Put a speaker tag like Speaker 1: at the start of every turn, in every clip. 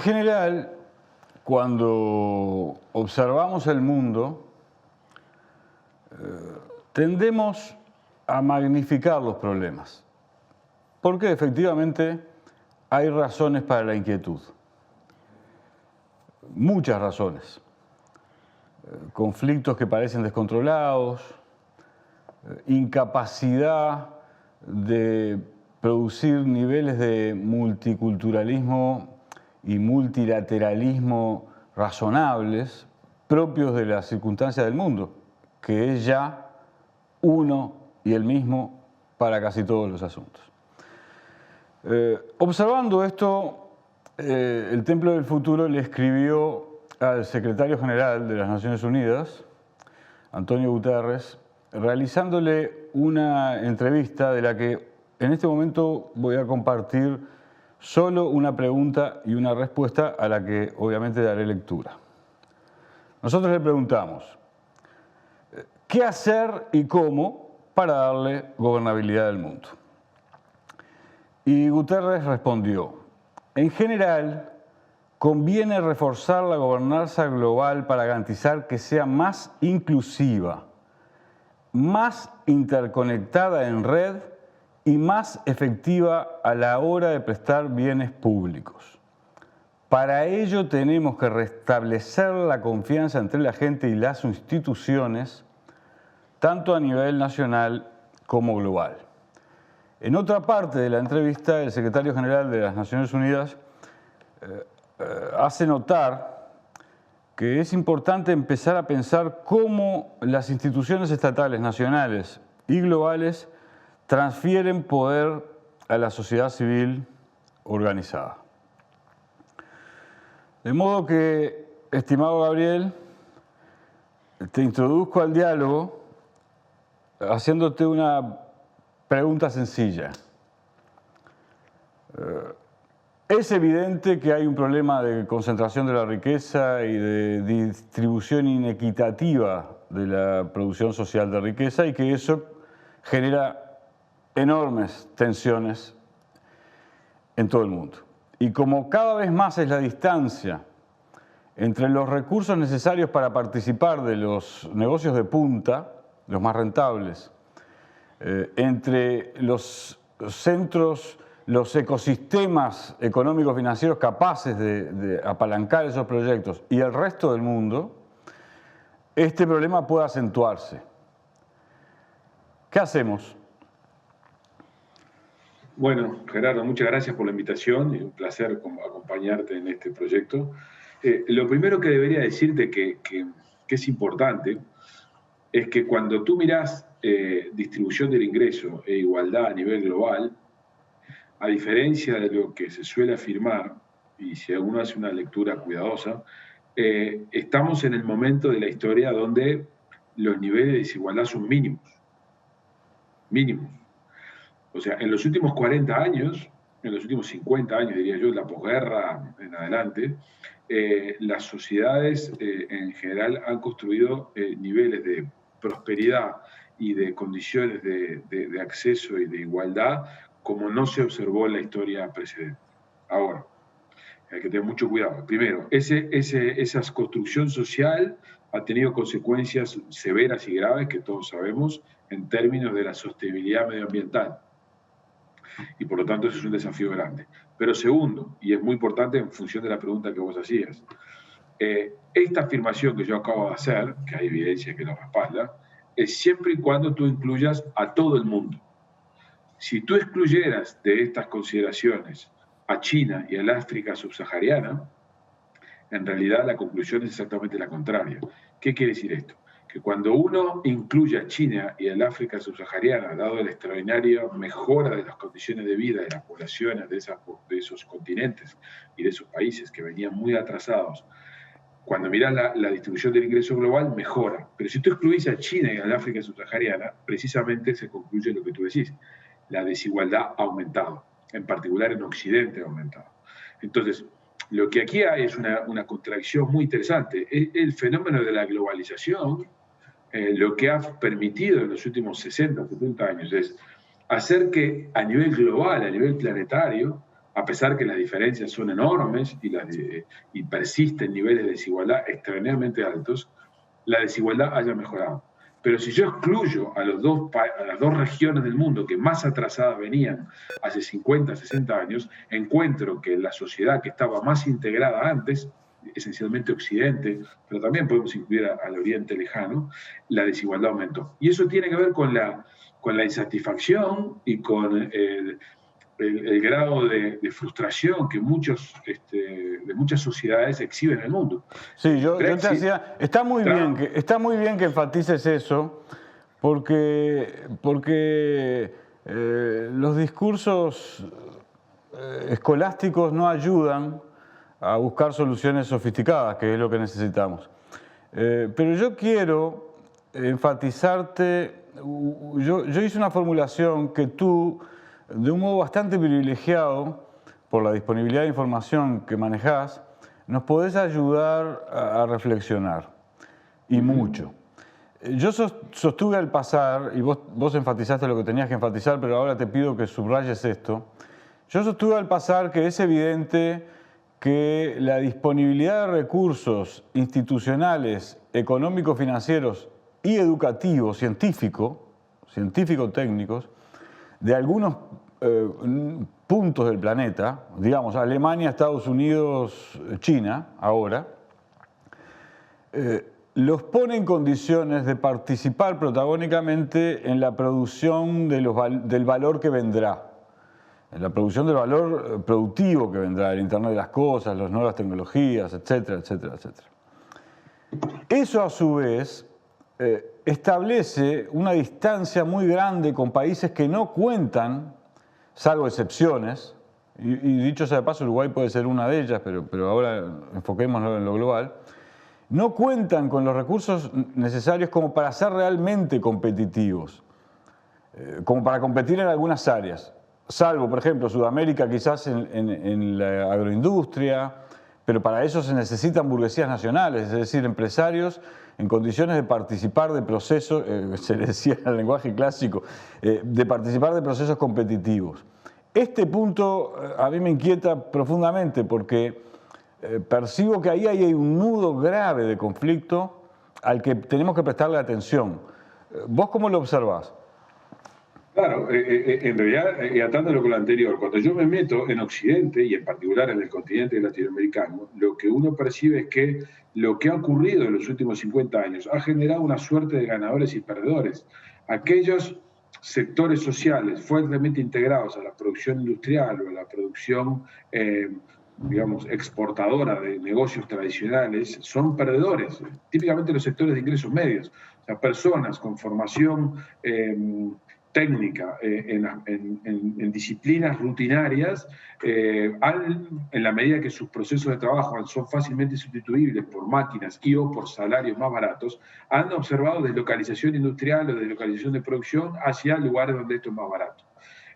Speaker 1: general, cuando observamos el mundo, tendemos a magnificar los problemas, porque efectivamente hay razones para la inquietud, muchas razones. Conflictos que parecen descontrolados, incapacidad de producir niveles de multiculturalismo y multilateralismo razonables propios de las circunstancias del mundo, que es ya uno y el mismo para casi todos los asuntos. Observando esto, el Templo del Futuro le escribió al secretario general de las Naciones Unidas, Antonio Guterres, realizándole una entrevista de la que en este momento voy a compartir solo una pregunta y una respuesta a la que obviamente daré lectura. Nosotros le preguntamos, ¿qué hacer y cómo para darle gobernabilidad al mundo? Y Guterres respondió, en general, conviene reforzar la gobernanza global para garantizar que sea más inclusiva, más interconectada en red y más efectiva a la hora de prestar bienes públicos. Para ello tenemos que restablecer la confianza entre la gente y las instituciones, tanto a nivel nacional como global. En otra parte de la entrevista, el secretario general de las Naciones Unidas hace notar que es importante empezar a pensar cómo las instituciones estatales, nacionales y globales transfieren poder a la sociedad civil organizada. De modo que, estimado Gabriel, te introduzco al diálogo haciéndote una pregunta sencilla. Es evidente que hay un problema de concentración de la riqueza y de distribución inequitativa de la producción social de riqueza y que eso genera enormes tensiones en todo el mundo. Y como cada vez más es la distancia entre los recursos necesarios para participar de los negocios de punta, los más rentables, entre los centros, los ecosistemas económicos financieros capaces de apalancar esos proyectos y el resto del mundo, este problema puede acentuarse. ¿Qué hacemos?
Speaker 2: Bueno, Gerardo, muchas gracias por la invitación y un placer acompañarte en este proyecto. Lo primero que debería decirte que es importante es que cuando tú mirás distribución del ingreso e igualdad a nivel global, a diferencia de lo que se suele afirmar, y si uno hace una lectura cuidadosa, estamos en el momento de la historia donde los niveles de desigualdad son mínimos. Mínimos. O sea, en los últimos 40 años, en los últimos 50 años, diría yo, de la posguerra en adelante, las sociedades en general han construido niveles de prosperidad y de condiciones de acceso y de igualdad como no se observó en la historia precedente. Ahora, hay que tener mucho cuidado. Primero, esa construcción social ha tenido consecuencias severas y graves que todos sabemos en términos de la sostenibilidad medioambiental. Y por lo tanto eso es un desafío grande. Pero segundo, y es muy importante en función de la pregunta que vos hacías, esta afirmación que yo acabo de hacer, que hay evidencia que lo respalda, es siempre y cuando tú incluyas a todo el mundo. Si tú excluyeras de estas consideraciones a China y al África subsahariana, en realidad la conclusión es exactamente la contraria. ¿Qué quiere decir esto? Que cuando uno incluye a China y al África subsahariana, dado la extraordinaria mejora de las condiciones de vida de las poblaciones de esos continentes y de esos países que venían muy atrasados, cuando miras la distribución del ingreso global, mejora. Pero si tú excluís a China y al África subsahariana, precisamente se concluye lo que tú decís. La desigualdad ha aumentado, en particular en Occidente ha aumentado. Entonces, lo que aquí hay es una contradicción muy interesante. El fenómeno de la globalización, lo que ha permitido en los últimos 60, 70 años es hacer que a nivel global, a nivel planetario, a pesar que las diferencias son enormes y persisten niveles de desigualdad extraordinariamente altos, la desigualdad haya mejorado. Pero si yo excluyo a las dos regiones del mundo que más atrasadas venían hace 50, 60 años, encuentro que la sociedad que estaba más integrada antes, esencialmente Occidente, pero también podemos incluir al Oriente lejano, la desigualdad aumentó. Y eso tiene que ver con la insatisfacción y con el grado de frustración que de muchas sociedades exhiben en el mundo.
Speaker 1: Sí, yo te decía, está muy bien que enfatices eso, porque los discursos escolásticos no ayudan a buscar soluciones sofisticadas, que es lo que necesitamos. Pero yo quiero enfatizarte, yo hice una formulación que tú, de un modo bastante privilegiado, por la disponibilidad de información que manejás, nos podés ayudar a reflexionar, y mucho. Yo sostuve al pasar, y vos enfatizaste lo que tenías que enfatizar, pero ahora te pido que subrayes esto. Yo sostuve al pasar que es evidente que la disponibilidad de recursos institucionales, económicos, financieros y educativos, científico-técnicos, de algunos puntos del planeta, digamos Alemania, Estados Unidos, China, ahora, los pone en condiciones de participar protagónicamente en la producción del valor que vendrá, en la producción del valor productivo que vendrá, el Internet de las cosas, las nuevas tecnologías, etcétera, etcétera, etcétera. Eso a su vez establece una distancia muy grande con países que no cuentan, salvo excepciones, y dicho sea de paso, Uruguay puede ser una de ellas, pero ahora enfoquémonos en lo global, no cuentan con los recursos necesarios como para ser realmente competitivos, como para competir en algunas áreas, salvo, por ejemplo, Sudamérica quizás en la agroindustria, pero para eso se necesitan burguesías nacionales, es decir, empresarios en condiciones de participar de procesos, se le decía en el lenguaje clásico, de participar de procesos competitivos. Este punto a mí me inquieta profundamente porque percibo que ahí hay un nudo grave de conflicto al que tenemos que prestarle atención. ¿Vos cómo lo observás?
Speaker 2: Claro, en realidad, y atándolo con lo anterior, cuando yo me meto en Occidente, y en particular en el continente latinoamericano, lo que uno percibe es que lo que ha ocurrido en los últimos 50 años ha generado una suerte de ganadores y perdedores. Aquellos sectores sociales fuertemente integrados a la producción industrial o a la producción, digamos, exportadora de negocios tradicionales, son perdedores, típicamente los sectores de ingresos medios, o sea, personas con formación técnica en disciplinas rutinarias, en la medida que sus procesos de trabajo son fácilmente sustituibles por máquinas y o por salarios más baratos, han observado deslocalización industrial o deslocalización de producción hacia lugares donde esto es más barato.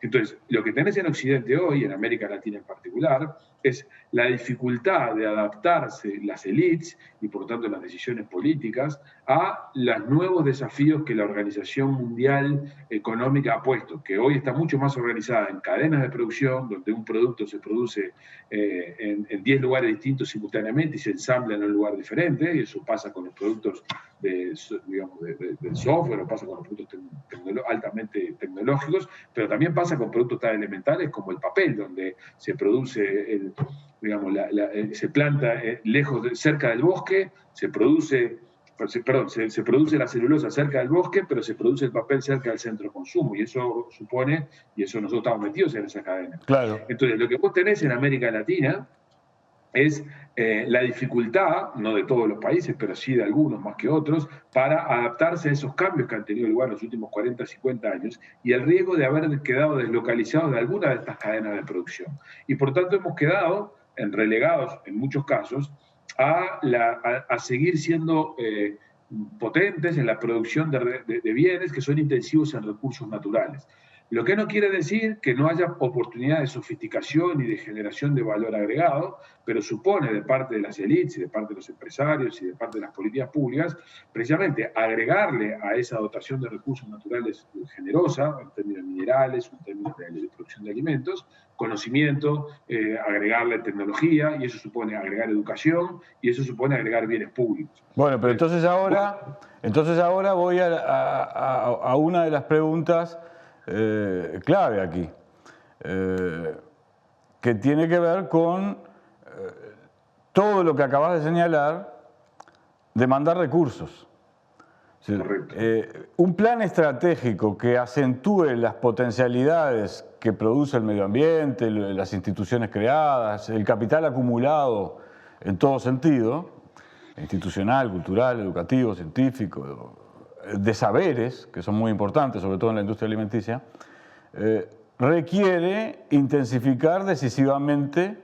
Speaker 2: Entonces, lo que tenés en Occidente hoy, en América Latina en particular, es la dificultad de adaptarse las élites y por tanto las decisiones políticas a los nuevos desafíos que la Organización Mundial Económica ha puesto, que hoy está mucho más organizada en cadenas de producción, donde un producto se produce en 10 lugares distintos simultáneamente y se ensambla en un lugar diferente, y eso pasa con los productos del software, o pasa con los productos altamente tecnológicos, pero también pasa con productos tan elementales como el papel, donde se produce se planta cerca del bosque, se produce la celulosa cerca del bosque, pero se produce el papel cerca del centro de consumo, y eso supone, y eso nosotros estamos metidos en esa cadena.
Speaker 1: Claro.
Speaker 2: Entonces, lo que vos tenés en América Latina es la dificultad, no de todos los países, pero sí de algunos más que otros, para adaptarse a esos cambios que han tenido lugar en los últimos 40, 50 años, y el riesgo de haber quedado deslocalizados de alguna de estas cadenas de producción. Y por tanto hemos quedado relegados, en muchos casos, a seguir siendo potentes en la producción de bienes que son intensivos en recursos naturales. Lo que no quiere decir que no haya oportunidad de sofisticación y de generación de valor agregado, pero supone de parte de las élites y de parte de los empresarios y de parte de las políticas públicas, precisamente agregarle a esa dotación de recursos naturales generosa, en términos minerales, en términos de producción de alimentos, conocimiento, agregarle tecnología, y eso supone agregar educación, y eso supone agregar bienes públicos.
Speaker 1: Bueno, pero entonces ahora voy a una de las preguntas clave aquí, que tiene que ver con todo lo que acabas de señalar, demandar recursos.
Speaker 2: Correcto.
Speaker 1: Un plan estratégico que acentúe las potencialidades que produce el medio ambiente, las instituciones creadas, el capital acumulado en todo sentido, institucional, cultural, educativo, científico, de saberes, que son muy importantes, sobre todo en la industria alimenticia, requiere intensificar decisivamente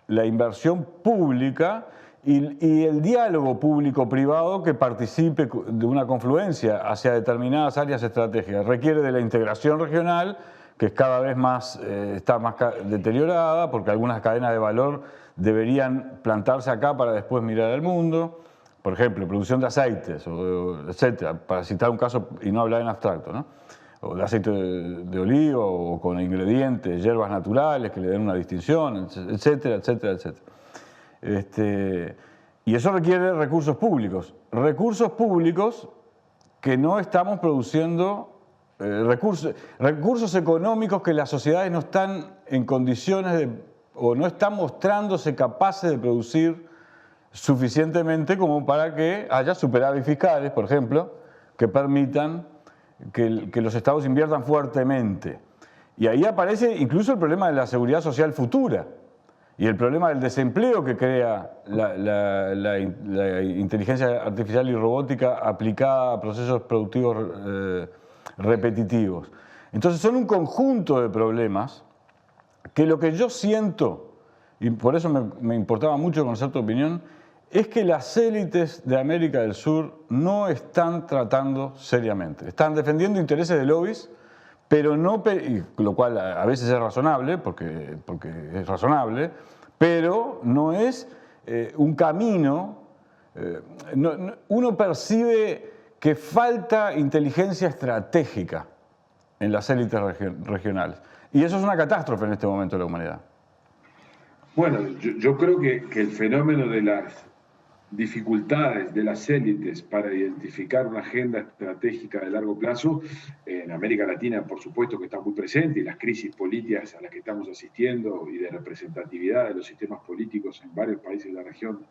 Speaker 1: la inversión pública y el diálogo público-privado que participe de una confluencia hacia determinadas áreas estratégicas. Requiere de la integración regional, que es cada vez más, está más deteriorada, porque algunas cadenas de valor deberían plantarse acá para después mirar al mundo. Por ejemplo, producción de aceites, etcétera, para citar un caso y no hablar en abstracto, ¿no? O de aceite de oliva, o con ingredientes, hierbas naturales que le den una distinción, etcétera, etcétera, etcétera. Y eso requiere recursos públicos que no estamos produciendo, recursos económicos que las sociedades no están en condiciones de, o no están mostrándose capaces de producir suficientemente como para que haya superávit fiscales, por ejemplo, que permitan que los estados inviertan fuertemente. Y ahí aparece incluso el problema de la seguridad social futura y el problema del desempleo que crea la inteligencia artificial y robótica aplicada a procesos productivos repetitivos. Entonces son un conjunto de problemas que lo que yo siento, y por eso me importaba mucho conocer tu opinión, es que las élites de América del Sur no están tratando seriamente. Están defendiendo intereses de lobbies, pero no, lo cual a veces es razonable, porque es razonable, pero no es un camino. Uno percibe que falta inteligencia estratégica en las élites regionales. Y eso es una catástrofe en este momento de la humanidad.
Speaker 2: Bueno, yo creo que el fenómeno de las dificultades de las élites para identificar una agenda estratégica de largo plazo, en América Latina por supuesto que está muy presente, y las crisis políticas a las que estamos asistiendo y de representatividad de los sistemas políticos en varios países de la región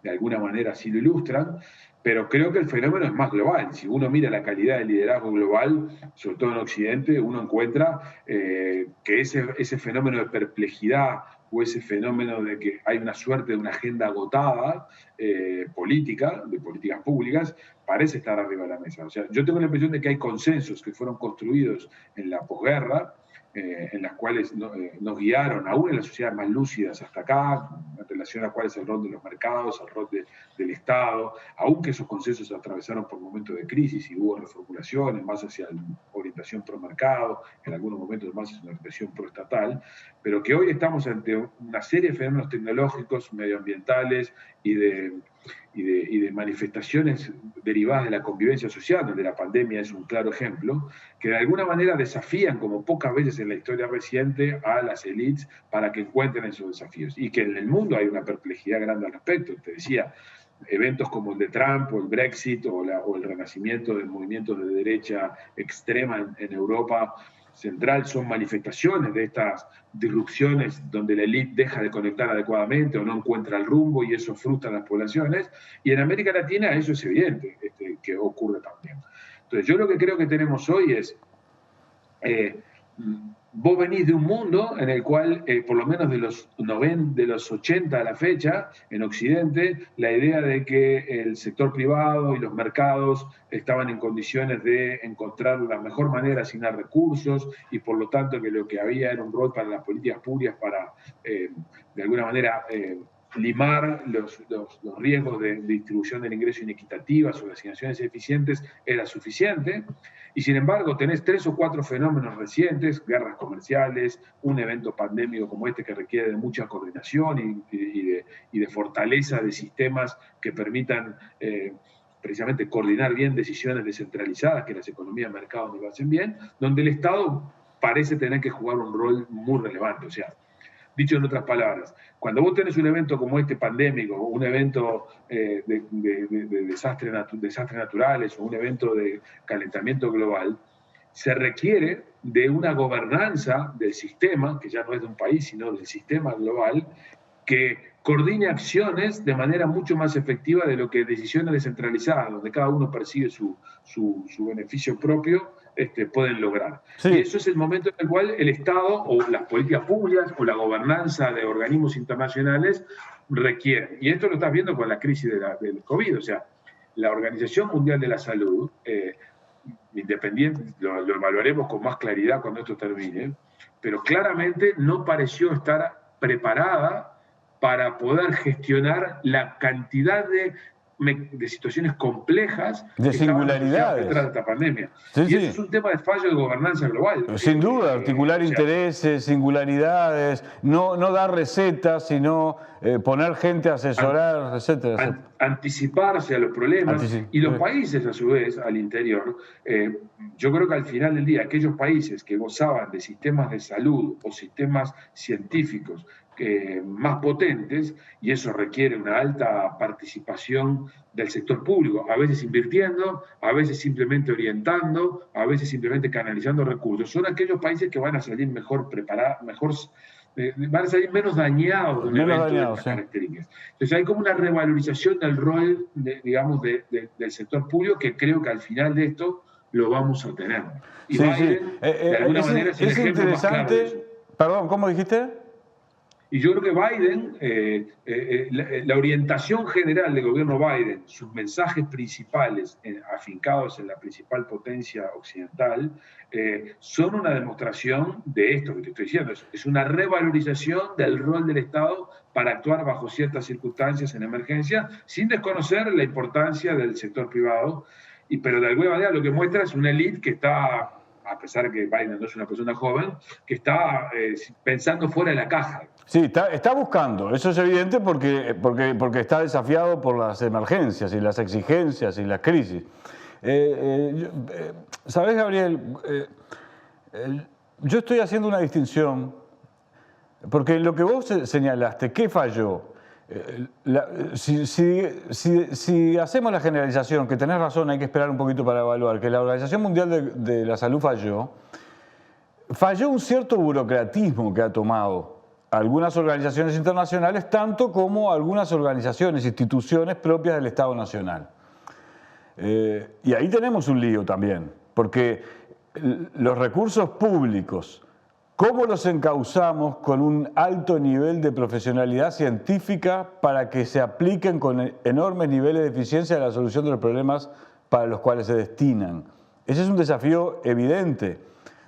Speaker 2: de alguna manera así lo ilustran, pero creo que el fenómeno es más global. Si uno mira la calidad del liderazgo global, sobre todo en Occidente, uno encuentra que ese fenómeno de perplejidad o ese fenómeno de que hay una suerte de una agenda agotada política, de políticas públicas, parece estar arriba de la mesa. O sea, yo tengo la impresión de que hay consensos que fueron construidos en la posguerra, en las cuales nos guiaron, aún en las sociedades más lúcidas hasta acá, en relación a cuál es el rol de los mercados, el rol del Estado, aunque esos consensos se atravesaron por momentos de crisis y hubo reformulaciones más hacia la orientación pro mercado, en algunos momentos más hacia una orientación pro estatal, pero que hoy estamos ante una serie de fenómenos tecnológicos, medioambientales y de manifestaciones derivadas de la convivencia social, donde la pandemia es un claro ejemplo, que de alguna manera desafían, como pocas veces en la historia reciente, a las élites para que encuentren esos desafíos. Y que en el mundo hay una perplejidad grande al respecto. Te decía, eventos como el de Trump o el Brexit o el renacimiento de movimientos de derecha extrema en Europa central son manifestaciones de estas disrupciones donde la élite deja de conectar adecuadamente o no encuentra el rumbo y eso frustra a las poblaciones. Y en América Latina eso es evidente que ocurre también. Entonces yo lo que creo que tenemos hoy es, vos venís de un mundo en el cual, por lo menos de los 80 a la fecha, en Occidente, la idea de que el sector privado y los mercados estaban en condiciones de encontrar la mejor manera de asignar recursos y por lo tanto que lo que había era un rol para las políticas públicas para, de alguna manera, limar los riesgos de distribución del ingreso inequitativas o de asignaciones eficientes era suficiente. Y sin embargo, tenés 3 o 4 fenómenos recientes, guerras comerciales, un evento pandémico como este que requiere de mucha coordinación y de fortaleza de sistemas que permitan precisamente coordinar bien decisiones descentralizadas, que las economías de mercado no lo hacen bien, donde el Estado parece tener que jugar un rol muy relevante. O sea, dicho en otras palabras, cuando vos tenés un evento como este pandémico, un evento de desastres naturales o un evento de calentamiento global, se requiere de una gobernanza del sistema, que ya no es de un país, sino del sistema global, que coordine acciones de manera mucho más efectiva de lo que decisiones descentralizadas, donde cada uno persigue su beneficio propio, pueden lograr.
Speaker 1: Sí.
Speaker 2: Y eso es el momento en el cual el Estado o las políticas públicas o la gobernanza de organismos internacionales requieren. Y esto lo estás viendo con la crisis del COVID. O sea, la Organización Mundial de la Salud, independiente, lo evaluaremos con más claridad cuando esto termine, pero claramente no pareció estar preparada para poder gestionar la cantidad de situaciones complejas
Speaker 1: de singularidades
Speaker 2: detrás de esta pandemia.
Speaker 1: Sí,
Speaker 2: y
Speaker 1: sí.
Speaker 2: eso es un tema de fallo de gobernanza global.
Speaker 1: Sin duda, articular intereses, singularidades, no dar recetas, sino poner gente a asesorar, etcétera.
Speaker 2: Anticiparse a los problemas. Y los países, a su vez, al interior, yo creo que al final del día, aquellos países que gozaban de sistemas de salud o sistemas científicos más potentes, y eso requiere una alta participación del sector público, a veces invirtiendo, a veces simplemente orientando, a veces simplemente canalizando recursos. Son aquellos países que van a salir mejor preparados, van a salir menos dañados de un evento de estas características. Entonces hay como una revalorización del rol, del sector público, que creo que al final de esto lo vamos a tener. Y Biden, de alguna manera, es el ejemplo más claro de eso.
Speaker 1: Perdón, ¿cómo dijiste?
Speaker 2: Y yo creo que Biden, la orientación general del gobierno Biden, sus mensajes principales afincados en la principal potencia occidental, son una demostración de esto que te estoy diciendo. Es una revalorización del rol del Estado para actuar bajo ciertas circunstancias en emergencia, sin desconocer la importancia del sector privado. Pero de alguna manera lo que muestra es una élite que está, a pesar de que Biden no es una persona joven, que está pensando fuera de la caja.
Speaker 1: Sí, está buscando, eso es evidente porque está desafiado por las emergencias y las exigencias y las crisis. ¿Sabés, Gabriel? Yo estoy haciendo una distinción, porque en lo que vos señalaste, ¿qué falló? Si hacemos la generalización, que tenés razón, hay que esperar un poquito para evaluar, que la Organización Mundial de la Salud falló un cierto burocratismo que ha tomado algunas organizaciones internacionales, tanto como algunas organizaciones, instituciones propias del Estado Nacional. Y ahí tenemos un lío también, porque los recursos públicos, ¿cómo los encauzamos con un alto nivel de profesionalidad científica para que se apliquen con enormes niveles de eficiencia a la solución de los problemas para los cuales se destinan? Ese es un desafío evidente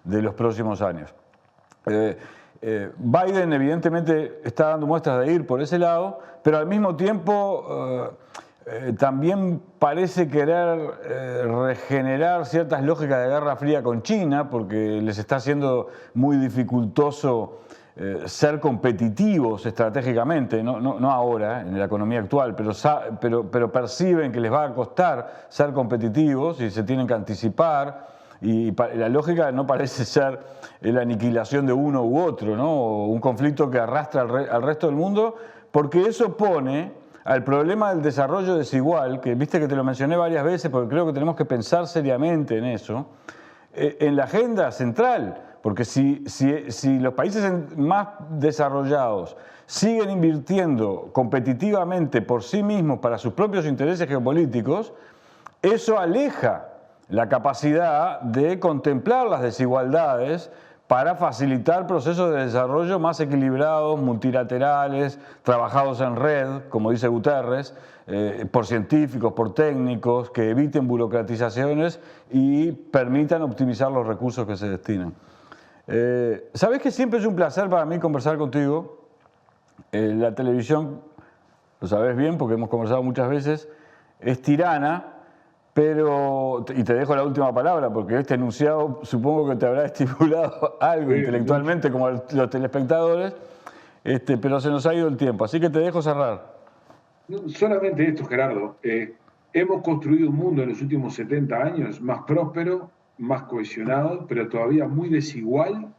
Speaker 1: de los próximos años. Biden evidentemente está dando muestras de ir por ese lado, pero al mismo tiempo también parece querer regenerar ciertas lógicas de Guerra Fría con China, porque les está haciendo muy dificultoso ser competitivos estratégicamente, no ahora en la economía actual, pero perciben que les va a costar ser competitivos y se tienen que anticipar. Y la lógica no parece ser la aniquilación de uno u otro, ¿no? Un conflicto que arrastra al resto del mundo, porque eso pone al problema del desarrollo desigual, que viste que te lo mencioné varias veces, porque creo que tenemos que pensar seriamente en eso, en la agenda central, porque si los países más desarrollados siguen invirtiendo competitivamente por sí mismos para sus propios intereses geopolíticos, eso aleja la capacidad de contemplar las desigualdades para facilitar procesos de desarrollo más equilibrados, multilaterales, trabajados en red, como dice Guterres, por científicos, por técnicos, que eviten burocratizaciones y permitan optimizar los recursos que se destinan. ¿Sabés que siempre es un placer para mí conversar contigo? La televisión lo sabés bien porque hemos conversado muchas veces, es tirana, pero, y te dejo la última palabra, porque este enunciado supongo que te habrá estimulado algo intelectualmente, como los telespectadores, pero se nos ha ido el tiempo, así que te dejo cerrar.
Speaker 2: No, solamente esto, Gerardo. Hemos construido un mundo en los últimos 70 años más próspero, más cohesionado, pero todavía muy desigual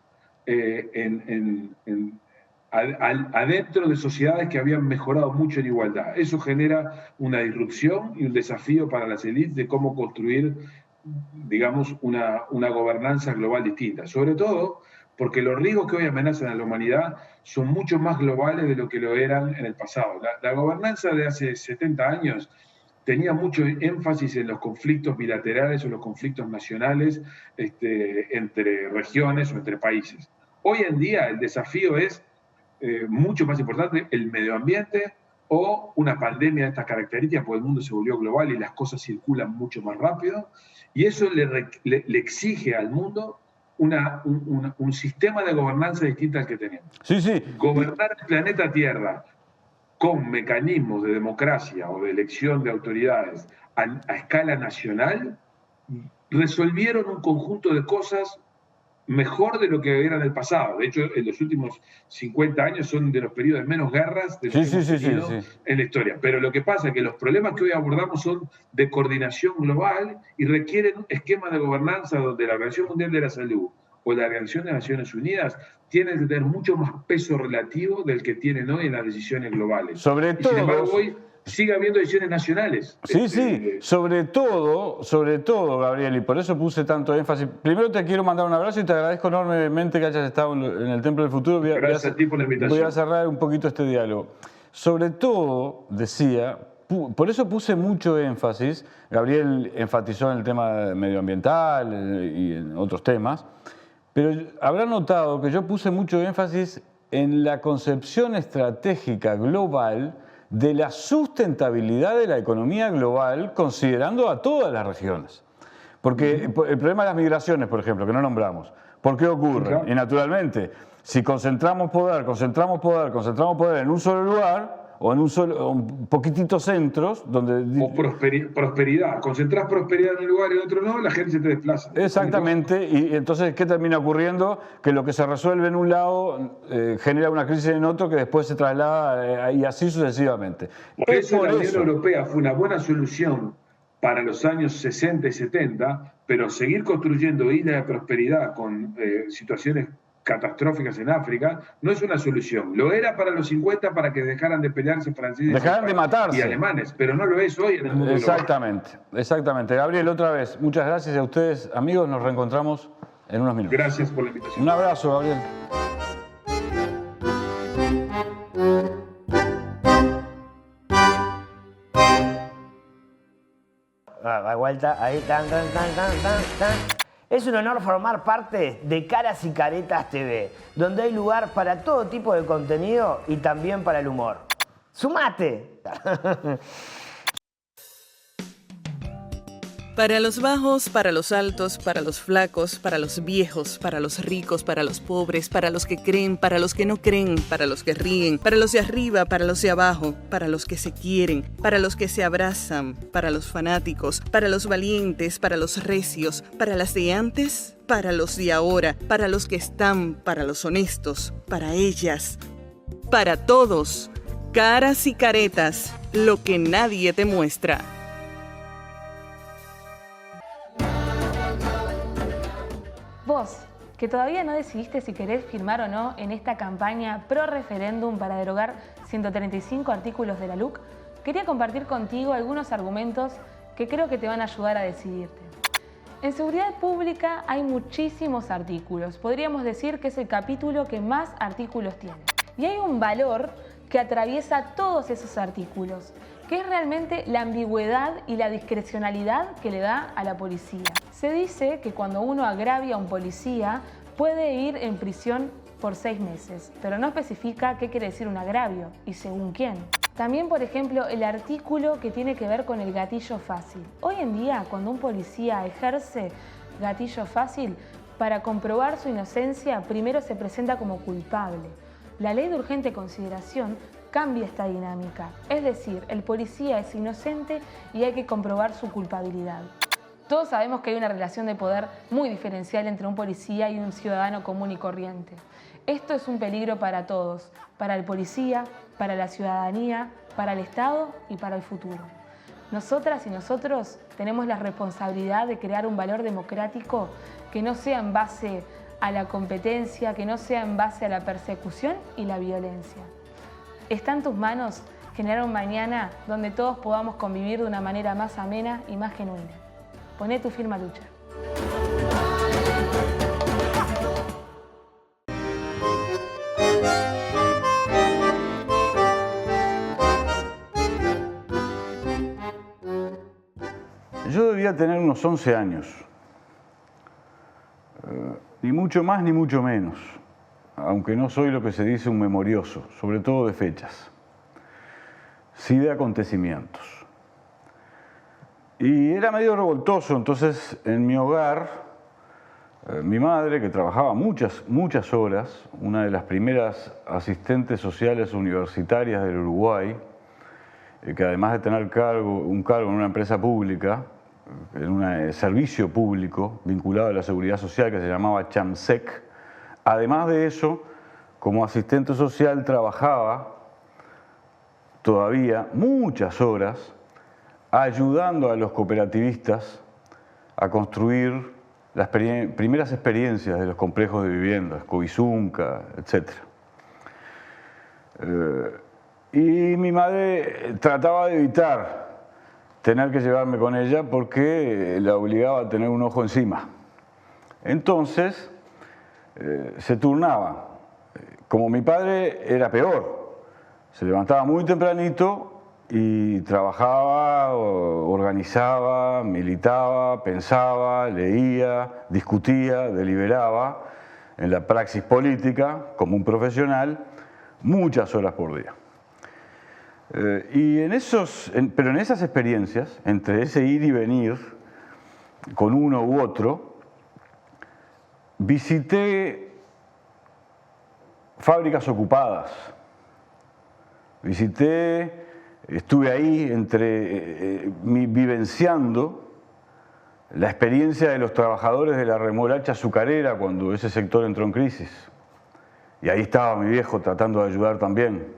Speaker 2: adentro de sociedades que habían mejorado mucho en igualdad. Eso genera una disrupción y un desafío para las élites de cómo construir, digamos, una gobernanza global distinta. Sobre todo porque los riesgos que hoy amenazan a la humanidad son mucho más globales de lo que lo eran en el pasado. La gobernanza de hace 70 años tenía mucho énfasis en los conflictos bilaterales o los conflictos nacionales entre regiones o entre países. Hoy en día el desafío es mucho más importante, el medio ambiente o una pandemia de estas características, porque el mundo se volvió global y las cosas circulan mucho más rápido, y eso le exige al mundo un sistema de gobernanza distinto al que teníamos.
Speaker 1: Sí, sí.
Speaker 2: Gobernar el planeta Tierra con mecanismos de democracia o de elección de autoridades a escala nacional resolvieron un conjunto de cosas mejor de lo que era en el pasado. De hecho, en los últimos 50 años son de los periodos de menos guerras de los que hemos tenido en la historia. Pero lo que pasa es que los problemas que hoy abordamos son de coordinación global y requieren esquemas de gobernanza donde la Organización Mundial de la Salud o la Organización de Naciones Unidas tienen que tener mucho más peso relativo del que tienen hoy en las decisiones globales.
Speaker 1: Sobre todo,
Speaker 2: sin embargo, hoy sigue habiendo decisiones nacionales.
Speaker 1: Sí, sí, sobre todo, Gabriel, y por eso puse tanto énfasis. Primero te quiero mandar un abrazo y te agradezco enormemente que hayas estado en el Templo del Futuro.
Speaker 2: Gracias a ti por la invitación.
Speaker 1: Voy a cerrar un poquito este diálogo. Sobre todo, decía, por eso puse mucho énfasis, Gabriel enfatizó en el tema medioambiental y en otros temas, pero habrán notado que yo puse mucho énfasis en la concepción estratégica global de la sustentabilidad de la economía global, considerando a todas las regiones. Porque el problema de las migraciones, por ejemplo, que no nombramos, ¿por qué ocurre? Claro. Y naturalmente, si concentramos poder en un solo lugar, o en poquititos centros donde...
Speaker 2: O prosperidad. Concentrás prosperidad en un lugar y en otro no, la gente se te desplaza.
Speaker 1: Exactamente. Y entonces, ¿qué termina ocurriendo? Que lo que se resuelve en un lado genera una crisis en otro que después se traslada y así sucesivamente.
Speaker 2: Por eso la Unión Europea fue una buena solución para los años 60 y 70, pero seguir construyendo islas de prosperidad con situaciones catastróficas en África, no es una solución. Lo era para los 50 para que dejaran de pelearse franceses
Speaker 1: dejaran de matarse.
Speaker 2: Y alemanes, pero no lo es hoy en el mundo
Speaker 1: Exactamente, global. Exactamente. Gabriel, otra vez, muchas gracias a ustedes, amigos, nos reencontramos en unos minutos.
Speaker 2: Gracias por la invitación.
Speaker 1: Un abrazo, Gabriel.
Speaker 3: Da vuelta, ahí, tan. Es un honor formar parte de Caras y Caretas TV, donde hay lugar para todo tipo de contenido y también para el humor. ¡Sumate!
Speaker 4: Para los bajos, para los altos, para los flacos, para los viejos, para los ricos, para los pobres, para los que creen, para los que no creen, para los que ríen, para los de arriba, para los de abajo, para los que se quieren, para los que se abrazan, para los fanáticos, para los valientes, para los recios, para las de antes, para los de ahora, para los que están, para los honestos, para ellas, para todos. Caras y Caretas, lo que nadie te muestra.
Speaker 5: Vos, que todavía no decidiste si querés firmar o no en esta campaña pro referéndum para derogar 135 artículos de la LUC, quería compartir contigo algunos argumentos que creo que te van a ayudar a decidirte. En seguridad pública hay muchísimos artículos, podríamos decir que es el capítulo que más artículos tiene. Y hay un valor que atraviesa todos esos artículos, que es realmente la ambigüedad y la discrecionalidad que le da a la policía. Se dice que cuando uno agravia a un policía puede ir en prisión por 6 meses, pero no especifica qué quiere decir un agravio y según quién. También, por ejemplo, el artículo que tiene que ver con el gatillo fácil. Hoy en día, cuando un policía ejerce gatillo fácil, para comprobar su inocencia, primero se presenta como culpable. La ley de urgente consideración cambie esta dinámica. Es decir, el policía es inocente y hay que comprobar su culpabilidad. Todos sabemos que hay una relación de poder muy diferencial entre un policía y un ciudadano común y corriente. Esto es un peligro para todos, para el policía, para la ciudadanía, para el Estado y para el futuro. Nosotras y nosotros tenemos la responsabilidad de crear un valor democrático que no sea en base a la competencia, que no sea en base a la persecución y la violencia. Está en tus manos generar un mañana donde todos podamos convivir de una manera más amena y más genuina. Poné tu firma a luchar.
Speaker 1: Yo debía tener unos 11 años, ni mucho más ni mucho menos, aunque no soy lo que se dice un memorioso, sobre todo de fechas, sí de acontecimientos. Y era medio revoltoso, entonces en mi hogar, mi madre, que trabajaba muchas horas, una de las primeras asistentes sociales universitarias del Uruguay, que además de tener un cargo en una empresa pública, en un servicio público vinculado a la seguridad social que se llamaba CHAMSEC, además de eso, como asistente social trabajaba todavía muchas horas ayudando a los cooperativistas a construir las primeras experiencias de los complejos de viviendas, Covizunca, etc. Y mi madre trataba de evitar tener que llevarme con ella porque la obligaba a tener un ojo encima. Entonces, se turnaba. Como mi padre era peor, se levantaba muy tempranito y trabajaba, organizaba, militaba, pensaba, leía, discutía, deliberaba en la praxis política como un profesional muchas horas por día. Pero en esas experiencias, entre ese ir y venir con uno u otro, visité fábricas ocupadas, estuve ahí vivenciando la experiencia de los trabajadores de la remolacha azucarera cuando ese sector entró en crisis. Y ahí estaba mi viejo tratando de ayudar también.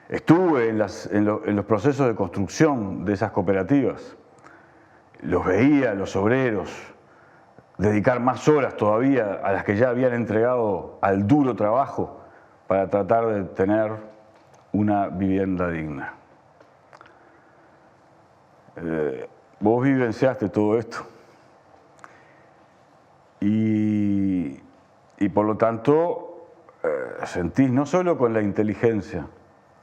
Speaker 1: Estuve en los procesos de construcción de esas cooperativas. Los veía, los obreros, dedicar más horas todavía a las que ya habían entregado al duro trabajo para tratar de tener una vivienda digna. Vos vivenciaste todo esto. Y por lo tanto, sentís no solo con la inteligencia,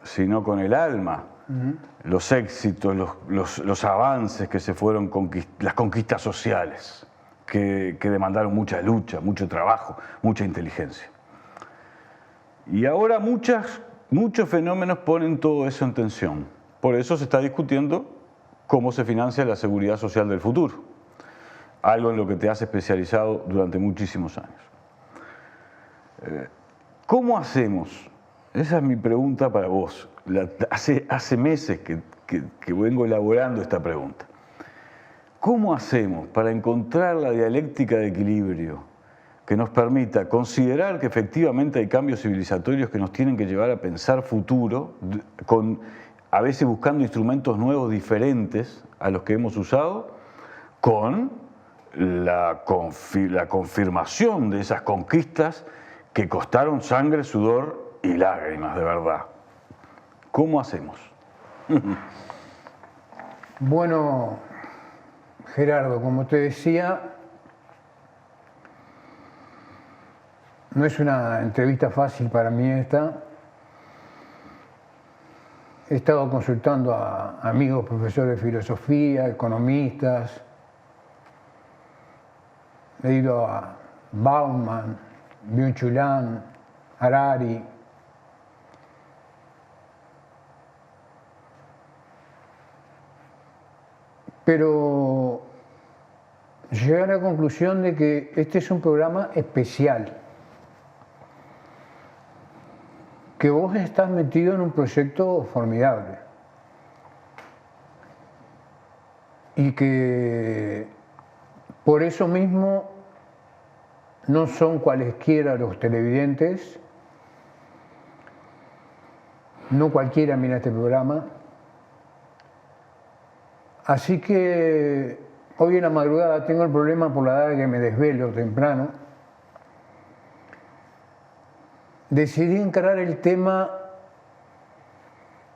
Speaker 1: sino con el alma, los éxitos, los avances que se fueron, las conquistas sociales, que demandaron mucha lucha, mucho trabajo, mucha inteligencia. Y ahora muchos fenómenos ponen todo eso en tensión. Por eso se está discutiendo cómo se financia la seguridad social del futuro, algo en lo que te has especializado durante muchísimos años. ¿Cómo hacemos? Esa es mi pregunta para vos. Hace meses que vengo elaborando esta pregunta. ¿Cómo hacemos para encontrar la dialéctica de equilibrio que nos permita considerar que efectivamente hay cambios civilizatorios que nos tienen que llevar a pensar futuro, a veces buscando instrumentos nuevos diferentes a los que hemos usado, con la confirmación de esas conquistas que costaron sangre, sudor y lágrimas, de verdad? ¿Cómo hacemos?
Speaker 6: Bueno, Gerardo, como te decía, no es una entrevista fácil para mí esta. He estado consultando a amigos profesores de filosofía, economistas. He ido a Bauman, Byung-Chul Han, Harari. Pero llegué a la conclusión de que este es un programa especial. que vos estás metido en un proyecto formidable y que por eso mismo no son cualesquiera los televidentes, no cualquiera mira este programa. Así que hoy en la madrugada tengo el problema por la edad que me desvelo temprano. Decidí encarar el tema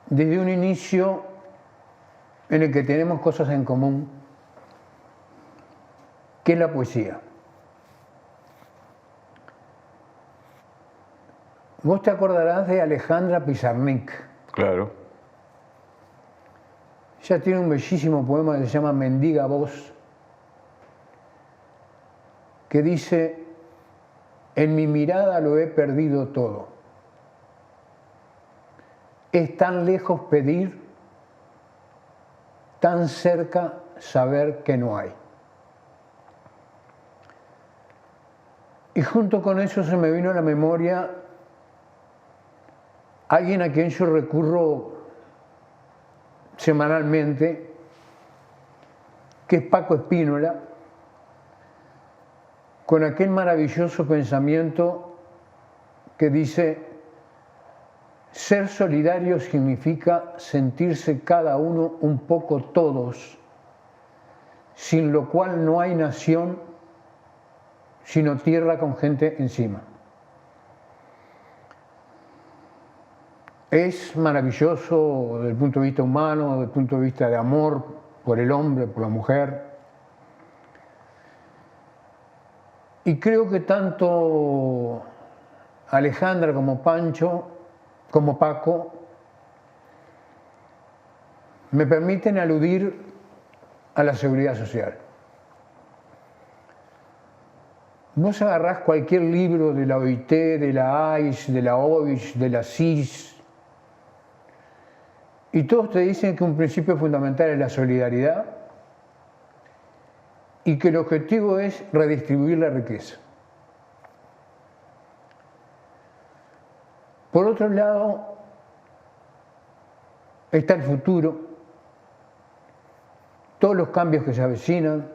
Speaker 6: desde un inicio en el que tenemos cosas en común, que es la poesía. Vos te acordarás de Alejandra Pizarnik.
Speaker 1: Claro.
Speaker 6: Ella tiene un bellísimo poema que se llama Mendiga Voz, que dice: en mi mirada lo he perdido todo. Es tan lejos pedir, tan cerca saber que no hay. Y junto con eso se me vino a la memoria alguien a quien yo recurro semanalmente, que es Paco Espínola, con aquel maravilloso pensamiento que dice: ser solidario significa sentirse cada uno un poco todos, sin lo cual no hay nación, sino tierra con gente encima. Es maravilloso desde el punto de vista humano, desde el punto de vista de amor por el hombre, por la mujer. Y creo que tanto Alejandra como Pancho, como Paco, me permiten aludir a la seguridad social. Vos agarrás cualquier libro de la OIT, de la AIS, de la OIS, de la CIS, y todos te dicen que un principio fundamental es la solidaridad y que el objetivo es redistribuir la riqueza. Por otro lado, está el futuro, todos los cambios que se avecinan,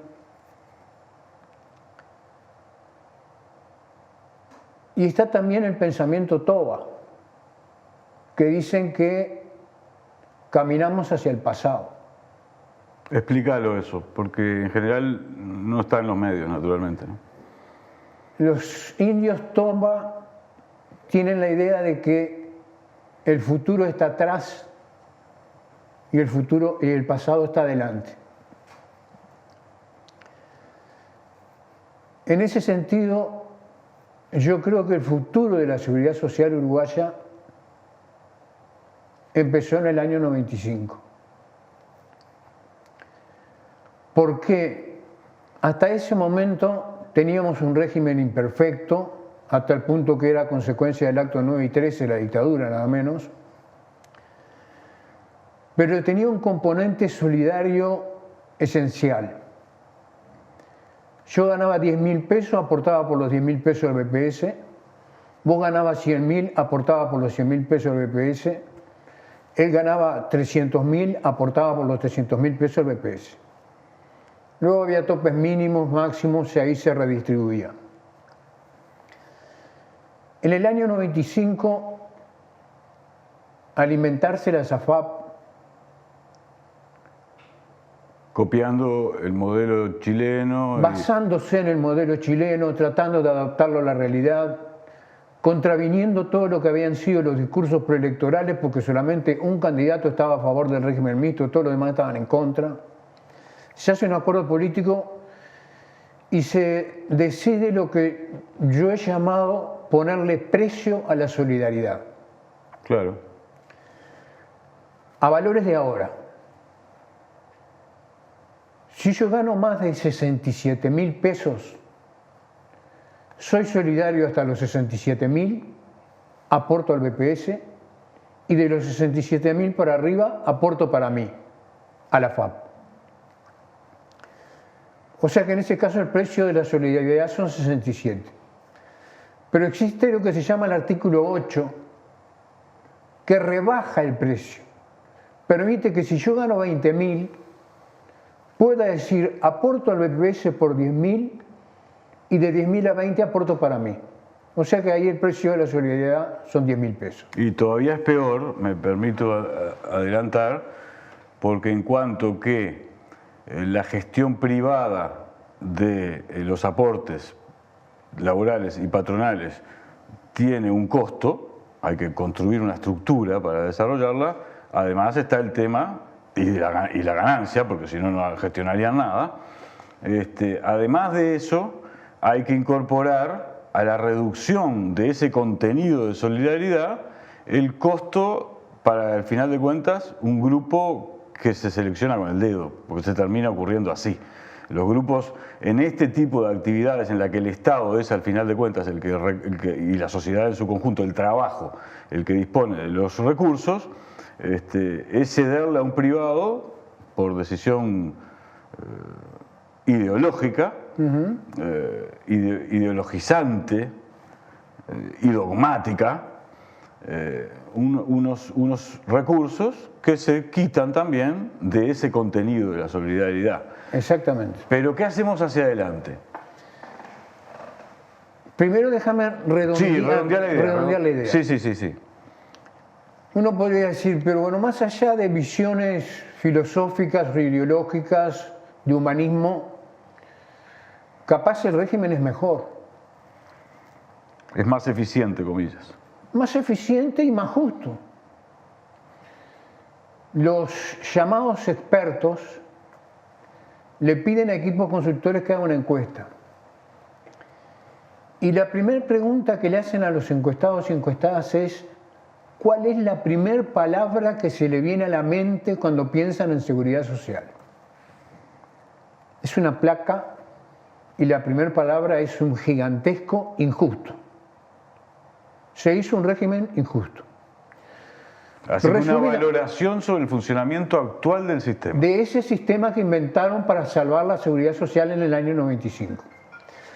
Speaker 6: y está también el pensamiento Toba, que dicen que caminamos hacia el pasado.
Speaker 1: Explícalo eso, porque en general no está en los medios, naturalmente, ¿no?
Speaker 6: Los indios Toba tienen la idea de que el futuro está atrás y el pasado está adelante. En ese sentido, yo creo que el futuro de la seguridad social uruguaya empezó en el año 95. Porque hasta ese momento teníamos un régimen imperfecto, hasta el punto que era consecuencia del acto 9 y 13 de la dictadura, nada menos, pero tenía un componente solidario esencial. Yo ganaba 10.000 pesos, aportaba por los 10.000 pesos del BPS, vos ganabas 100.000, aportaba por los 100.000 pesos del BPS, él ganaba 300.000, aportaba por los 300.000 pesos del BPS. Luego había topes mínimos, máximos, y ahí se redistribuía. En el año 95, alimentarse la SAFAP,
Speaker 1: copiando el modelo chileno.
Speaker 6: Basándose en el modelo chileno, tratando de adaptarlo a la realidad, contraviniendo todo lo que habían sido los discursos preelectorales, porque solamente un candidato estaba a favor del régimen mixto, todos los demás estaban en contra. Se hace un acuerdo político y se decide lo que yo he llamado ponerle precio a la solidaridad.
Speaker 1: Claro.
Speaker 6: A valores de ahora. Si yo gano más de 67.000 pesos, soy solidario hasta los 67.000, aporto al BPS, y de los 67.000 para arriba, aporto para mí, a la FAP. O sea que en ese caso el precio de la solidaridad son 67. Pero existe lo que se llama el artículo 8 que rebaja el precio. Permite que si yo gano 20.000, pueda decir, aporto al BPS por 10.000 y de 10.000 a 20 aporto para mí. O sea que ahí el precio de la solidaridad son 10.000 pesos.
Speaker 1: Y todavía es peor, me permito adelantar, porque en cuanto que la gestión privada de los aportes laborales y patronales tiene un costo, hay que construir una estructura para desarrollarla, además está el tema y la ganancia, porque si no, no gestionarían nada. Además de eso, hay que incorporar a la reducción de ese contenido de solidaridad el costo para, al final de cuentas, un grupo que se selecciona con el dedo, porque se termina ocurriendo así. Los grupos en este tipo de actividades en la que el Estado es, al final de cuentas, y la sociedad en su conjunto, el trabajo, el que dispone de los recursos, es cederle a un privado por decisión ideológica, ideologizante y dogmática, unos recursos que se quitan también de ese contenido de la solidaridad.
Speaker 6: Exactamente.
Speaker 1: Pero ¿qué hacemos hacia adelante?
Speaker 6: Primero déjame redondear la idea.
Speaker 1: Sí.
Speaker 6: Uno podría decir, pero bueno, más allá de visiones filosóficas o ideológicas de humanismo, capaz el régimen es mejor.
Speaker 1: Es más eficiente, comillas.
Speaker 6: Más eficiente y más justo. Los llamados expertos le piden a equipos consultores que hagan una encuesta. Y la primera pregunta que le hacen a los encuestados y encuestadas es: ¿cuál es la primera palabra que se le viene a la mente cuando piensan en seguridad social? Es una placa y la primera palabra es un gigantesco injusto. Se hizo un régimen injusto.
Speaker 1: Así que una valoración sobre el funcionamiento actual del sistema.
Speaker 6: De ese sistema que inventaron para salvar la seguridad social en el año 95.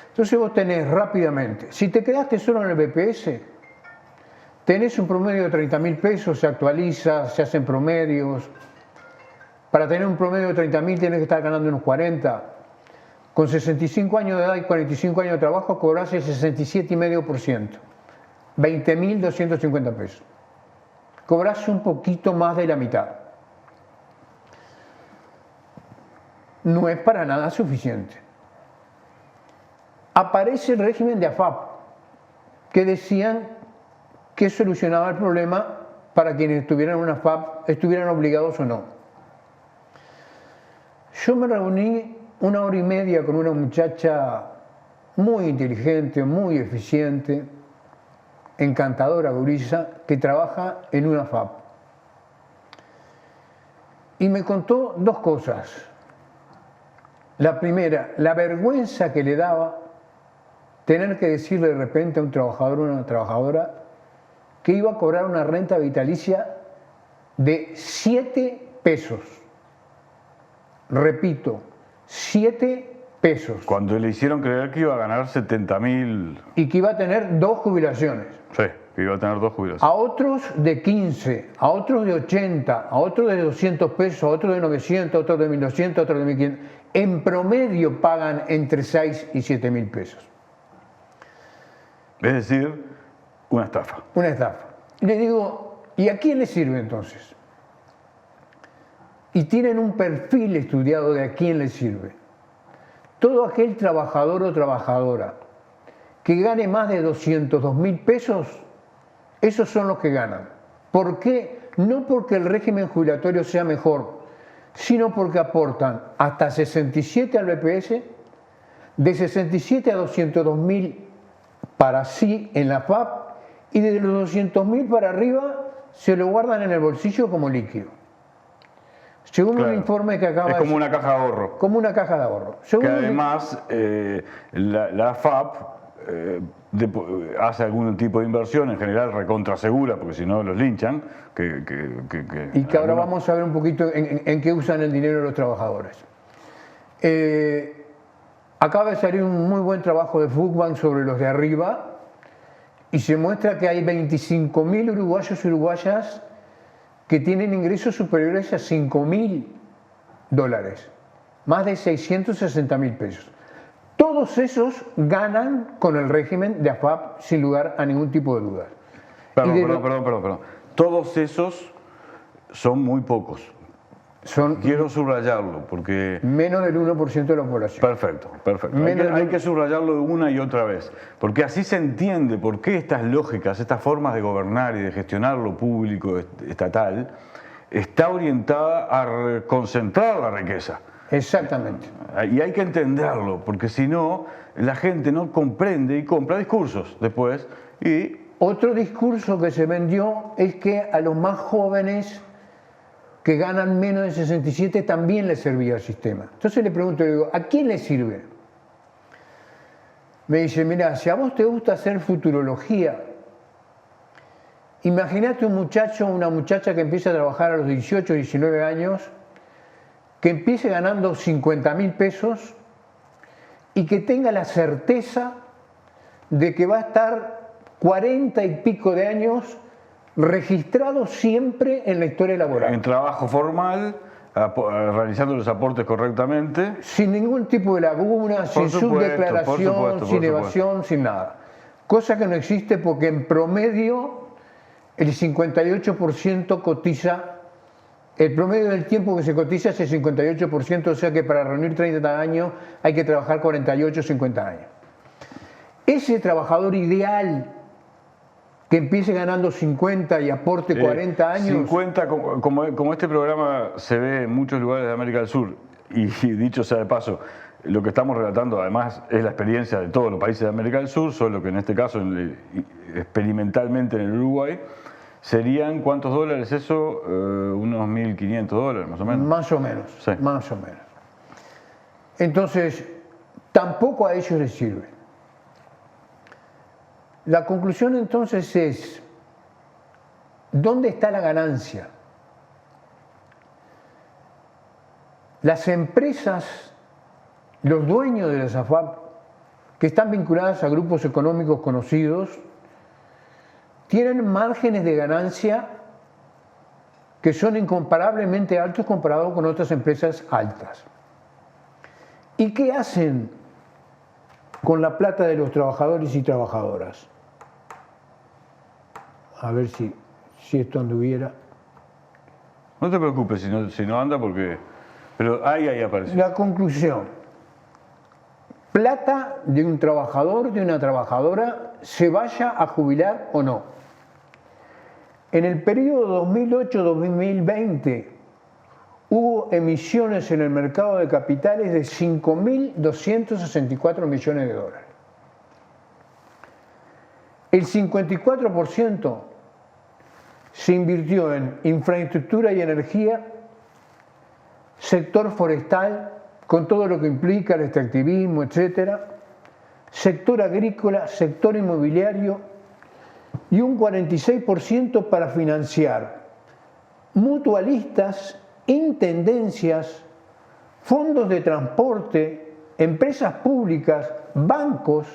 Speaker 6: Entonces vos tenés rápidamente, si te quedaste solo en el BPS, tenés un promedio de 30.000 pesos, se actualiza, se hacen promedios. Para tener un promedio de 30.000 tenés que estar ganando unos 40. Con 65 años de edad y 45 años de trabajo cobrás el 67,5%. 20.250 pesos. Cobrás un poquito más de la mitad. No es para nada suficiente. Aparece el régimen de AFAP, que decían que solucionaba el problema para quienes estuvieran en una AFAP, estuvieran obligados o no. Yo me reuní 1 hora y media con una muchacha muy inteligente, muy eficiente, encantadora, gurisa, que trabaja en una FAP. Y me contó 2 cosas. La primera, la vergüenza que le daba tener que decirle de repente a un trabajador o una trabajadora que iba a cobrar una renta vitalicia de 7 pesos. Repito, 7 pesos.
Speaker 1: Cuando le hicieron creer que iba a ganar 70.000.
Speaker 6: Y que iba a tener 2 jubilaciones.
Speaker 1: Sí, que iba a tener 2 jubilaciones.
Speaker 6: A otros de 15, a otros de 80, a otros de 200 pesos, a otros de 900, a otros de 1.200, a otros de 1.500. En promedio pagan entre 6 y 7.000 pesos.
Speaker 1: Es decir, una estafa.
Speaker 6: Una estafa. Le digo, ¿y a quién le sirve entonces? Y tienen un perfil estudiado de a quién le sirve. Todo aquel trabajador o trabajadora que gane más de 202.000 pesos, esos son los que ganan. ¿Por qué? No porque el régimen jubilatorio sea mejor, sino porque aportan hasta 67 al BPS, de 67 a 202.000 para sí en la FAP, y de los 200.000 para arriba se lo guardan en el bolsillo como líquido. Según un informe que acaba de...
Speaker 1: Es como una caja de ahorro.
Speaker 6: Como una caja de ahorro.
Speaker 1: Que además la FAP hace algún tipo de inversión, en general recontra segura, porque si no los linchan.
Speaker 6: Y que ahora vamos a ver un poquito en qué usan el dinero de los trabajadores. Acaba de salir un muy buen trabajo de Fugbank sobre los de arriba, Y se muestra que hay 25.000 uruguayos y uruguayas que tienen ingresos superiores a $5.000, más de 660.000 pesos. Todos esos ganan con el régimen de AFAP sin lugar a ningún tipo de dudas.
Speaker 1: Perdón. Todos esos son muy pocos. Quiero subrayarlo porque...
Speaker 6: Menos del 1% de la población.
Speaker 1: Perfecto. Hay que subrayarlo una y otra vez, porque así se entiende por qué estas lógicas, estas formas de gobernar y de gestionar lo público estatal, está orientada a concentrar la riqueza.
Speaker 6: Exactamente.
Speaker 1: Y hay que entenderlo, porque si no, la gente no comprende y compra discursos después. Y
Speaker 6: otro discurso que se vendió es que a los más jóvenes que ganan menos de 67 también les servía el sistema. Entonces le pregunto, le digo, ¿a quién le sirve? Me dice, mira, si a vos te gusta hacer futurología, imagínate un muchacho o una muchacha que empieza a trabajar a los 18, 19 años, que empiece ganando 50.000 pesos y que tenga la certeza de que va a estar 40 y pico de años registrado siempre en la historia laboral.
Speaker 1: En trabajo formal, realizando los aportes correctamente.
Speaker 6: Sin ningún tipo de laguna, sin subdeclaración, sin evasión, sin nada. Cosa que no existe porque en promedio el 58% cotiza, el promedio del tiempo que se cotiza es el 58%, o sea que para reunir 30 años hay que trabajar 48, 50 años. Ese trabajador ideal que empiece ganando 50 y aporte 40 años.
Speaker 1: 50, como este programa se ve en muchos lugares de América del Sur, y dicho sea de paso, lo que estamos relatando además es la experiencia de todos los países de América del Sur, solo que en este caso experimentalmente en el Uruguay, serían, ¿cuántos dólares eso? Unos $1.500 más o menos.
Speaker 6: Más o menos,
Speaker 1: sí.
Speaker 6: Más o menos. Entonces, tampoco a ellos les sirve. La conclusión entonces es, ¿dónde está la ganancia? Las empresas, los dueños de las AFAP, que están vinculadas a grupos económicos conocidos, tienen márgenes de ganancia que son incomparablemente altos comparados con otras empresas altas. ¿Y qué hacen con la plata de los trabajadores y trabajadoras? A ver si esto anduviera.
Speaker 1: No te preocupes si no anda porque... Pero ahí aparece.
Speaker 6: La conclusión. Plata de un trabajador, de una trabajadora, se vaya a jubilar o no. En el periodo 2008-2020 hubo emisiones en el mercado de capitales de 5.264 millones de dólares. El 54% se invirtió en infraestructura y energía, sector forestal, con todo lo que implica el extractivismo, etcétera, sector agrícola, sector inmobiliario y un 46% para financiar mutualistas, intendencias, fondos de transporte, empresas públicas, bancos,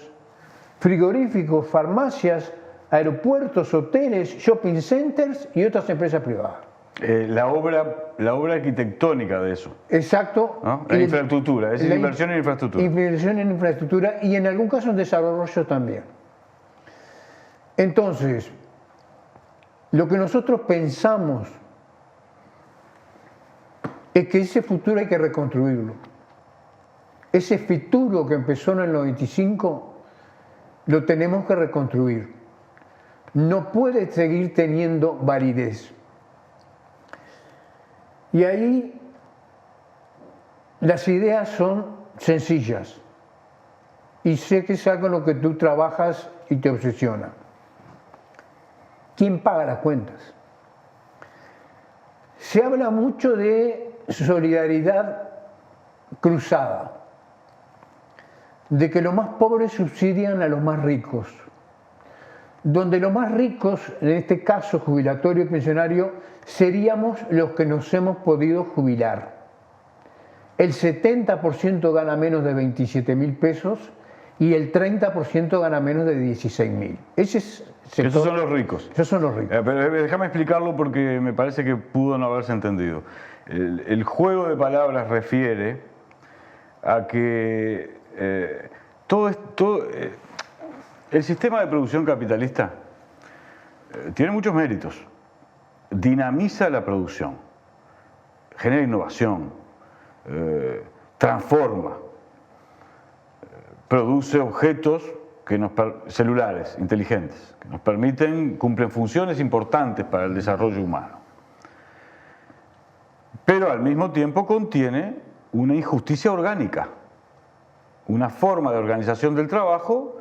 Speaker 6: frigoríficos, farmacias, aeropuertos, hoteles, shopping centers y otras empresas privadas.
Speaker 1: La obra arquitectónica de eso.
Speaker 6: Exacto.
Speaker 1: ¿No? La infraestructura, es decir, inversión en infraestructura.
Speaker 6: Inversión en infraestructura y en algún caso en desarrollo también. Entonces, lo que nosotros pensamos es que ese futuro hay que reconstruirlo. Ese futuro que empezó en el 95 lo tenemos que reconstruir. No puede seguir teniendo validez. Y ahí las ideas son sencillas. Y sé que es algo en lo que tú trabajas y te obsesiona. ¿Quién paga las cuentas? Se habla mucho de solidaridad cruzada, de que los más pobres subsidian a los más ricos, donde los más ricos, en este caso jubilatorio y pensionario, seríamos los que nos hemos podido jubilar. El 70% gana menos de 27.000 pesos y el 30% gana menos de 16.000.
Speaker 1: Esos son los ricos.
Speaker 6: Esos son los ricos.
Speaker 1: Pero déjame explicarlo porque me parece que pudo no haberse entendido. El juego de palabras refiere a que el sistema de producción capitalista tiene muchos méritos. Dinamiza la producción, genera innovación, transforma, produce objetos celulares, inteligentes, que nos cumplen funciones importantes para el desarrollo humano. Pero al mismo tiempo contiene una injusticia orgánica, una forma de organización del trabajo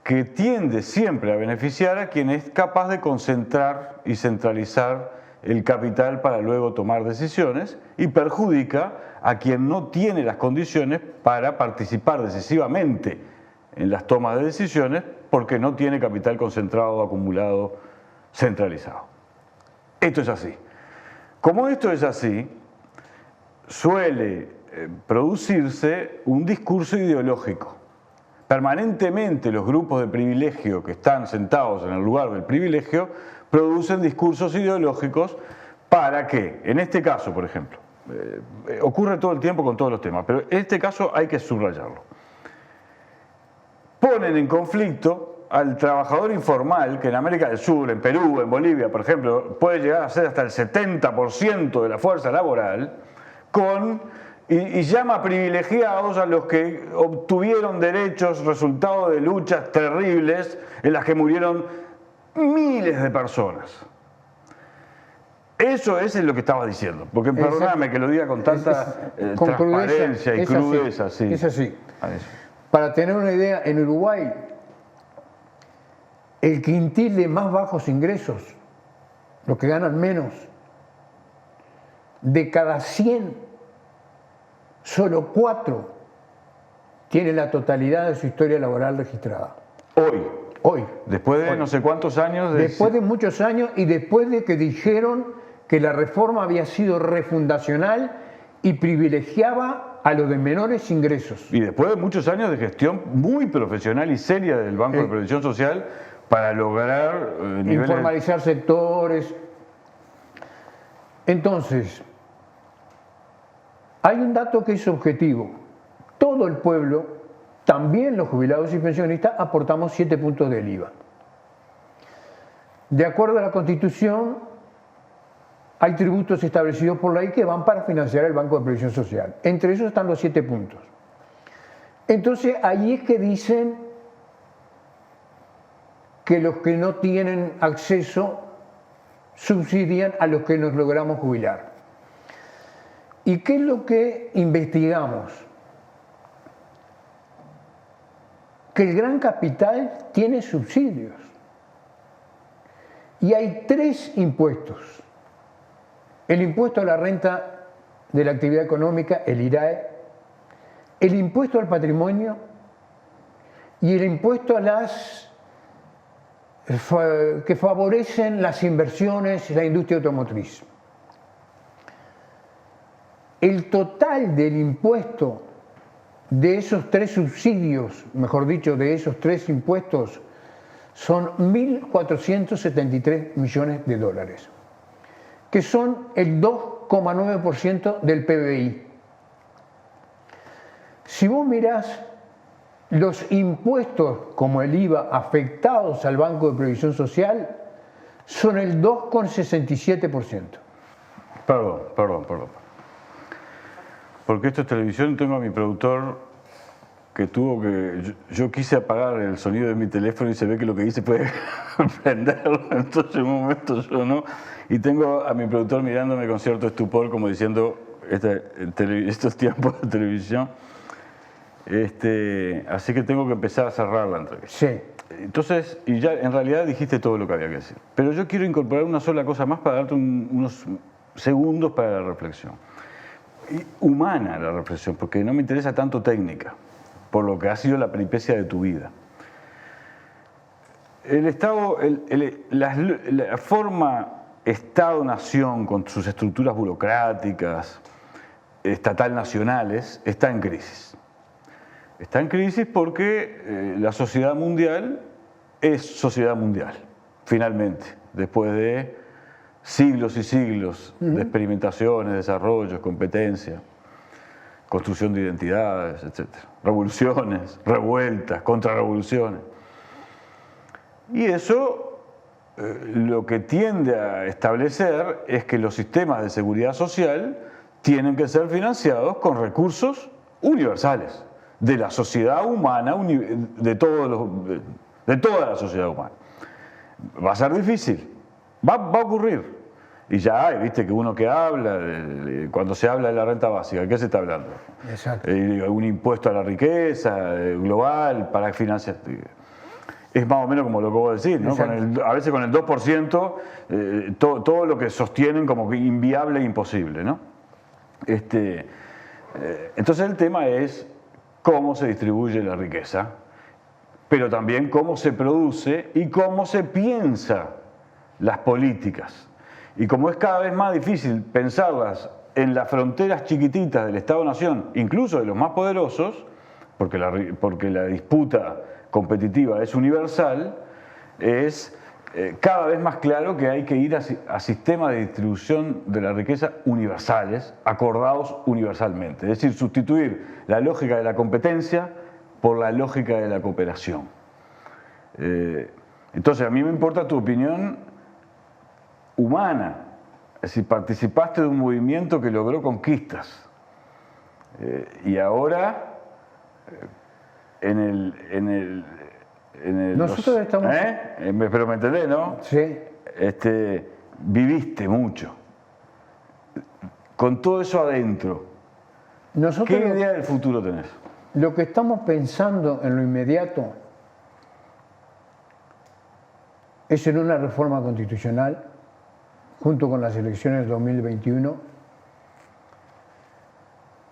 Speaker 1: que tiende siempre a beneficiar a quien es capaz de concentrar y centralizar el capital para luego tomar decisiones y perjudica a quien no tiene las condiciones para participar decisivamente en las tomas de decisiones porque no tiene capital concentrado, acumulado, centralizado. Esto es así. Como esto es así, suele producirse un discurso ideológico. Permanentemente los grupos de privilegio que están sentados en el lugar del privilegio producen discursos ideológicos para que, en este caso, por ejemplo, ocurre todo el tiempo con todos los temas, pero en este caso hay que subrayarlo. Ponen en conflicto al trabajador informal, que en América del Sur, en Perú, en Bolivia, por ejemplo, puede llegar a ser hasta el 70% de la fuerza laboral, y llama privilegiados a los que obtuvieron derechos resultado de luchas terribles en las que murieron miles de personas. Eso es lo que estaba diciendo, porque perdóname que lo diga con tanta transparencia y crudeza.
Speaker 6: Sí. Es así. Para tener una idea, en Uruguay, el quintil de más bajos ingresos, los que ganan menos, de cada 100, solo 4 tienen la totalidad de su historia laboral registrada. Hoy.
Speaker 1: Después de no sé cuántos años.
Speaker 6: Después de muchos años y después de que dijeron que la reforma había sido refundacional y privilegiaba a los de menores ingresos.
Speaker 1: Y después de muchos años de gestión muy profesional y seria del Banco de Previsión Social para lograr
Speaker 6: informalizar sectores. Entonces, hay un dato que es objetivo. Todo el pueblo, también los jubilados y pensionistas, aportamos 7 puntos del IVA. De acuerdo a la Constitución, hay tributos establecidos por ley que van para financiar el Banco de Previsión Social. Entre esos están los 7 puntos. Entonces, ahí es que dicen que los que no tienen acceso subsidian a los que nos logramos jubilar. ¿Y qué es lo que investigamos? Que el gran capital tiene subsidios. Y hay 3 impuestos. El impuesto a la renta de la actividad económica, el IRAE, el impuesto al patrimonio y el impuesto a las que favorecen las inversiones en la industria automotriz. El total del impuesto de esos 3 subsidios, mejor dicho, de esos 3 impuestos, son 1.473 millones de dólares, que son el 2,9% del PBI. Si vos mirás los impuestos como el IVA afectados al Banco de Previsión Social, son el 2,67%.
Speaker 1: Perdón. Porque esto es televisión, tengo a mi productor que tuvo que... Yo quise apagar el sonido de mi teléfono y se ve que lo que hice fue prenderlo, entonces en un momento yo no. Y tengo a mi productor mirándome con cierto estupor, como diciendo, estos tiempos de televisión. Así que tengo que empezar a cerrar la entrevista.
Speaker 6: Sí.
Speaker 1: Entonces, y ya en realidad dijiste todo lo que había que decir. Pero yo quiero incorporar una sola cosa más para darte unos segundos para la reflexión. Y humana la reflexión, porque no me interesa tanto técnica, por lo que ha sido la peripecia de tu vida. El Estado, la forma Estado-nación con sus estructuras burocráticas, estatal-nacionales, está en crisis. Está en crisis porque la sociedad mundial es sociedad mundial, finalmente, después de siglos y siglos de experimentaciones, desarrollos, competencia, construcción de identidades, etc. Revoluciones, revueltas, contrarrevoluciones. Y eso lo que tiende a establecer es que los sistemas de seguridad social tienen que ser financiados con recursos universales, de la sociedad humana, de toda la sociedad humana. Va a ser difícil, va a ocurrir. Y ya hay, viste, que uno que habla, cuando se habla de la renta básica, ¿de qué se está hablando?
Speaker 6: Exacto.
Speaker 1: Un impuesto a la riqueza global para financiar. Es más o menos como lo que vos decís, ¿no? A veces con el 2%, todo lo que sostienen como que inviable e imposible, ¿no? Entonces el tema es cómo se distribuye la riqueza, pero también cómo se produce y cómo se piensa las políticas. Y como es cada vez más difícil pensarlas en las fronteras chiquititas del Estado-Nación, incluso de los más poderosos, porque la disputa competitiva es universal, es cada vez más claro que hay que ir a sistemas de distribución de la riqueza universales, acordados universalmente. Es decir, sustituir la lógica de la competencia por la lógica de la cooperación. Entonces, a mí me importa tu opinión humana. Es decir, participaste de un movimiento que logró conquistas. Y ahora,
Speaker 6: nosotros estamos...
Speaker 1: Pero me entendés, ¿no?
Speaker 6: Sí.
Speaker 1: Viviste mucho. Con todo eso adentro,
Speaker 6: Nosotros
Speaker 1: ¿qué idea del futuro tenés?
Speaker 6: Lo que estamos pensando en lo inmediato es en una reforma constitucional, junto con las elecciones del 2021,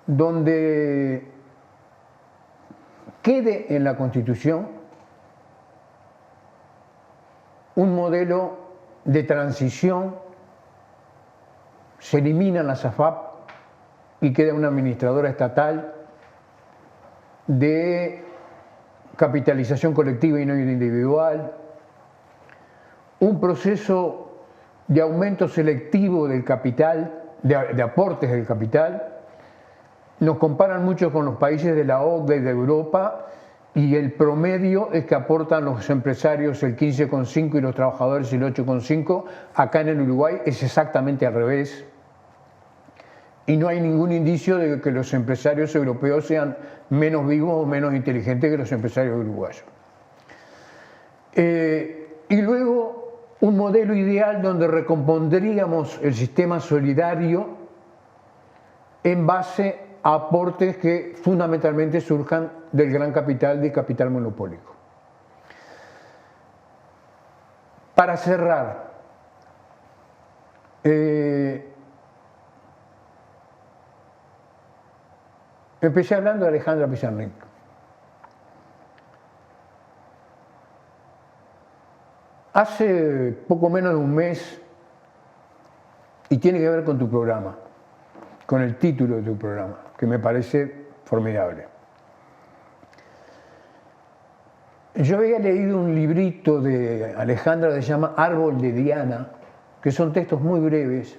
Speaker 6: donde quede en la Constitución un modelo de transición, se eliminan las AFAP y queda una administradora estatal de capitalización colectiva y no individual, un proceso de aumento selectivo del capital, de aportes del capital. Nos comparan mucho con los países de la OCDE y de Europa, y el promedio es que aportan los empresarios el 15,5 y los trabajadores el 8,5. Acá en el Uruguay es exactamente al revés. Y no hay ningún indicio de que los empresarios europeos sean menos vivos o menos inteligentes que los empresarios uruguayos. Y luego un modelo ideal donde recompondríamos el sistema solidario en base a aportes que fundamentalmente surjan del gran capital, del capital monopólico. Para cerrar, empecé hablando de Alejandra Pizarnik. Hace poco menos de un mes, y tiene que ver con tu programa, con el título de tu programa, que me parece formidable. Yo había leído un librito de Alejandra que se llama Árbol de Diana, que son textos muy breves,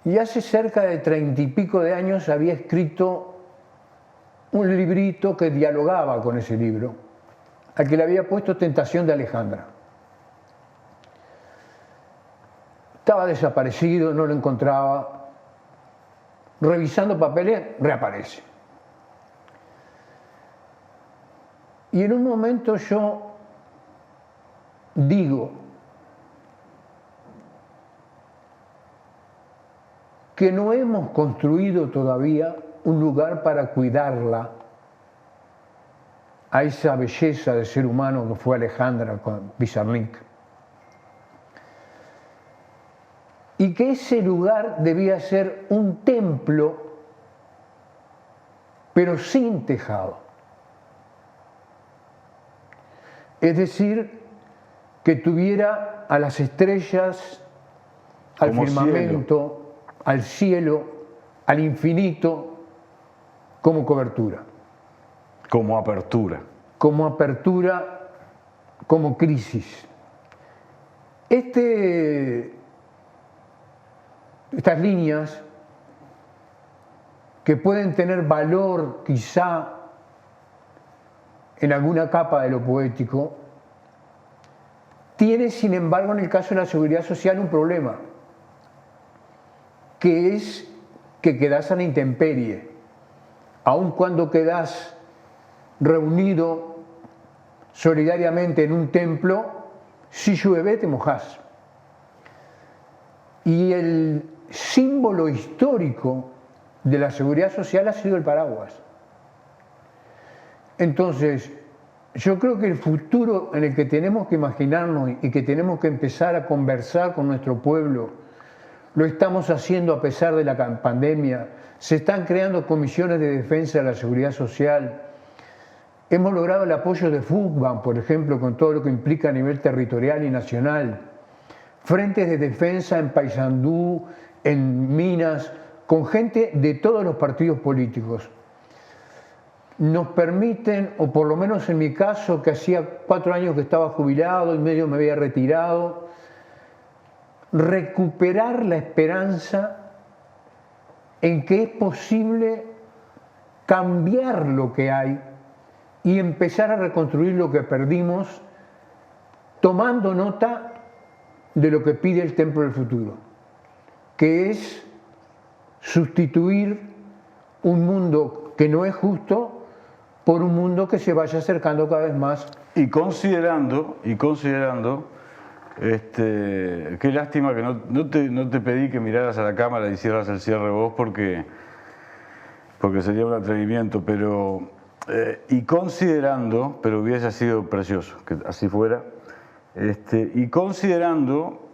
Speaker 6: y hace cerca de 30 y pico de años había escrito un librito que dialogaba con ese libro, al que le había puesto Tentación de Alejandra. Estaba desaparecido, no lo encontraba. Revisando papeles, reaparece. Y en un momento yo digo que no hemos construido todavía un lugar para cuidarla, a esa belleza de ser humano que fue Alejandra con Pizarnik. Y que ese lugar debía ser un templo, pero sin tejado. Es decir, que tuviera a las estrellas, al firmamento, al cielo, al infinito, como cobertura.
Speaker 1: Como apertura.
Speaker 6: Como apertura, como crisis. Estas líneas que pueden tener valor quizá en alguna capa de lo poético, tiene sin embargo en el caso de la seguridad social un problema, que es que quedás a la intemperie, aun cuando quedás reunido solidariamente en un templo, si llueve te mojás. Y el símbolo histórico de la seguridad social ha sido el paraguas. Entonces, yo creo que el futuro en el que tenemos que imaginarnos y que tenemos que empezar a conversar con nuestro pueblo, lo estamos haciendo a pesar de la pandemia. Se están creando comisiones de defensa de la seguridad social. Hemos logrado el apoyo de FUCBAN, por ejemplo, con todo lo que implica a nivel territorial y nacional. Frentes de defensa en Paysandú, en Minas, con gente de todos los partidos políticos. Nos permiten, o por lo menos en mi caso, que hacía 4 años que estaba jubilado y medio me había retirado, recuperar la esperanza en que es posible cambiar lo que hay y empezar a reconstruir lo que perdimos, tomando nota de lo que pide el Templo del Futuro, que es sustituir un mundo que no es justo por un mundo que se vaya acercando cada vez más.
Speaker 1: Y considerando, qué lástima que no te pedí que miraras a la cámara y hicieras el cierre vos porque sería un atrevimiento, pero hubiese sido precioso que así fuera, y considerando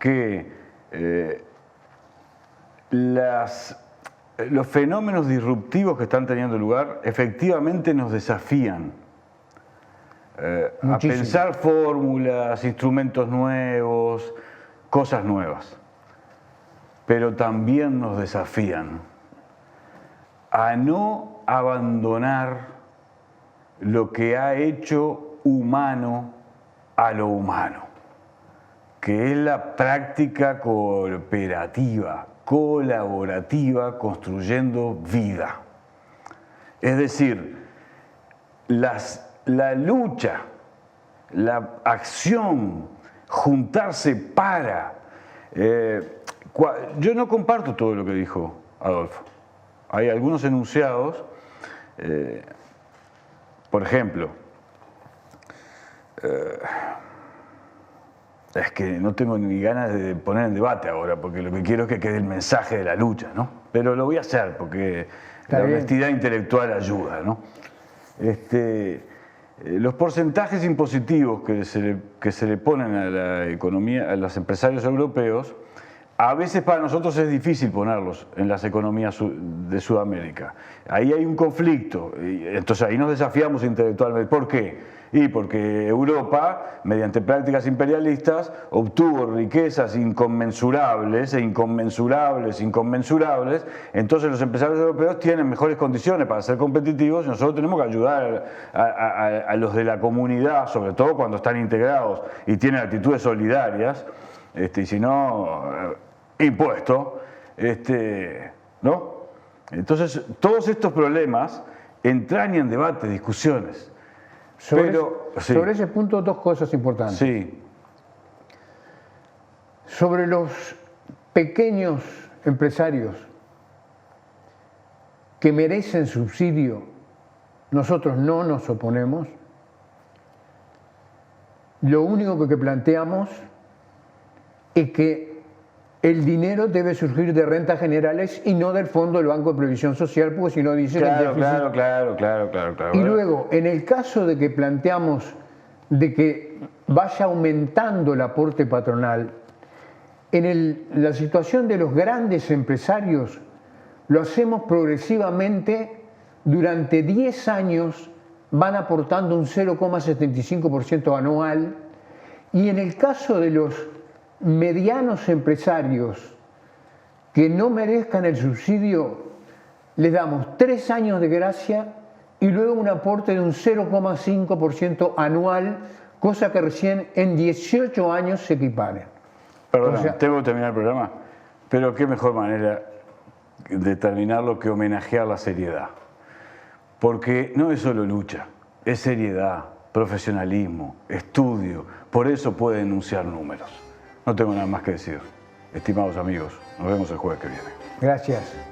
Speaker 1: que los fenómenos disruptivos que están teniendo lugar efectivamente nos desafían a pensar fórmulas, instrumentos nuevos, cosas nuevas, pero también nos desafían a no abandonar lo que ha hecho humano a lo humano, que es la práctica cooperativa, colaborativa, construyendo vida. Es decir, la lucha, la acción, juntarse para... yo no comparto todo lo que dijo Adolfo. Hay algunos enunciados, por ejemplo, es que no tengo ni ganas de poner en debate ahora, porque lo que quiero es que quede el mensaje de la lucha, ¿no? Pero lo voy a hacer porque la honestidad intelectual ayuda, ¿no? Los porcentajes impositivos que se le ponen a la economía, a los empresarios europeos, a veces para nosotros es difícil ponerlos en las economías de Sudamérica. Ahí hay un conflicto, entonces ahí nos desafiamos intelectualmente. ¿Por qué? Y porque Europa, mediante prácticas imperialistas, obtuvo riquezas inconmensurables, entonces los empresarios europeos tienen mejores condiciones para ser competitivos y nosotros tenemos que ayudar a los de la comunidad, sobre todo cuando están integrados y tienen actitudes solidarias, y si no, impuesto, ¿no? Entonces, todos estos problemas entrañan debates, discusiones.
Speaker 6: Sobre ese punto, 2 cosas importantes.
Speaker 1: Sí.
Speaker 6: Sobre los pequeños empresarios que merecen subsidio, nosotros no nos oponemos. Lo único que planteamos es que el dinero debe surgir de rentas generales y no del fondo del Banco de Previsión Social, porque si no dicen
Speaker 1: Claro.
Speaker 6: Y luego, en el caso de que planteamos de que vaya aumentando el aporte patronal, en la situación de los grandes empresarios lo hacemos progresivamente, durante 10 años van aportando un 0,75% anual, y en el caso de los medianos empresarios que no merezcan el subsidio, les damos 3 años de gracia y luego un aporte de un 0,5% anual, cosa que recién en 18 años se equiparen.
Speaker 1: Perdón,
Speaker 6: O sea,
Speaker 1: tengo que terminar el programa, pero qué mejor manera de terminarlo que homenajear la seriedad. Porque no es solo lucha, es seriedad, profesionalismo, estudio. Por eso puede denunciar números. No tengo nada más que decir. Estimados amigos, nos vemos el jueves que viene.
Speaker 6: Gracias.